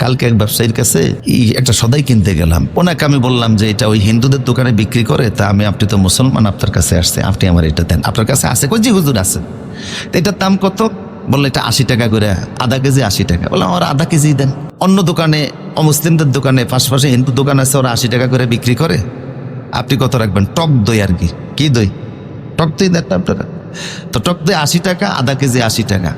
কালকে এক ব্যবসায়ীর কাছে একটা সদাই কিনতে গেলাম, ওনাকে আমি বললাম যে এটা ওই হিন্দুদের দোকানে বিক্রি করে, তা আপনি তো মুসলমান, আপনার কাছে আসছে, আপনি আমার এটা দেন, আপনার কাছে আছে? কই জি হুজুর আছে। এটার দাম কত? বললো এটা 80 টাকা করে, আধা কেজি 80 টাকা। বললাম আমার আধা কেজি দেন। অন্য দোকানে, অমুসলিমদের দোকানে, পাশাপাশি হিন্দু দোকান আছে, ওরা 80 টাকা করে বিক্রি করে, আপনি কত রাখবেন? টক দই আর কি। কি দই? টক দই দেন আপনারা। তো টক দই 80 টাকা, আধা কেজি 80 টাকা।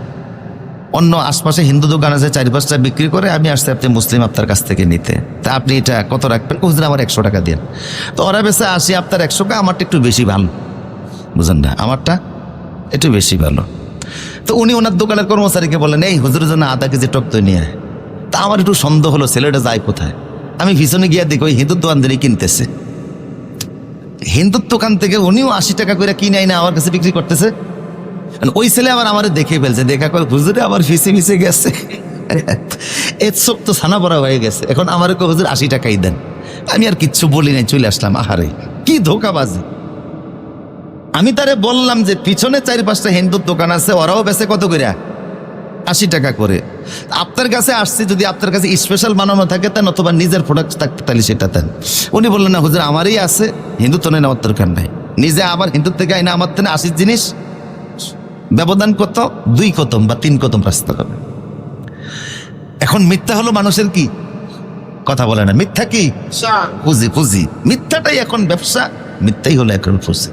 অন্য আশপাশে হিন্দু দোকান আছে 4-5টা বিক্রি করে, আমি আসছি আপনি মুসলিম, আপনার কাছ থেকে নিতে, তা আপনি এটা কত রাখবেন? হুজুর আমার 100 টাকা দেন। তো ওরা বেশি 80, আপনার 100 টাকা, আমারটা একটু বেশি ভালো, বুঝেন না, আমারটা একটু বেশি ভালো। তো উনি ওনার দোকানের কর্মচারীকে বলেন এই হুজুরের জন্য আধা কেজি টক দই নিয়ে। তা আমার একটু সন্দেহ হলো ছেলেটা যায় কোথায়। আমি পিছনে গিয়ে দেখি ওই হিন্দুর দোকান থেকে কিনতেছে। হিন্দুর দোকান থেকে উনিও 80 টাকা করে কিনে আইনা আমার কাছে বিক্রি করতেছে। ওই ছেলে আবার আমার দেখে ফেলছে, দেখা করে হুজুরে আবার ফিসে গেছে, এর সব তো ছানা পড়া হয়ে গেছে। এখন আমার হুজুর 80 টাকাই দেন। আমি আর কিচ্ছু বলি নাই, চলে আসলাম। আহারে কি ধোকাবাজি। আমি তারে বললাম যে পিছনে 4-5টা হিন্দুর দোকান আছে, ওরাও বেচে কত করে? 80 টাকা করে। আপনার কাছে আসছি, যদি আপনার কাছে স্পেশাল বানানো থাকে তেন, অথবা নিজের প্রোডাক্ট থাকতে তাহলে সেটা দেন। উনি বললেন না হুজুর আমারই আছে, হিন্দু তো নেওয়ার দরকার নাই। নিজে আবার হিন্দুর থেকে আইনা আমার থেকে 80 জিনিস, ব্যবধান কত? 2 কদম বা 3 কদম রাস্তা হবে। এখন মিথ্যা হলো মানুষের কি কথা বলে না, মিথ্যা কি পুঁজি, মিথ্যাটাই এখন ব্যবসা, মিথ্যাই হলো এখন পুঁজি।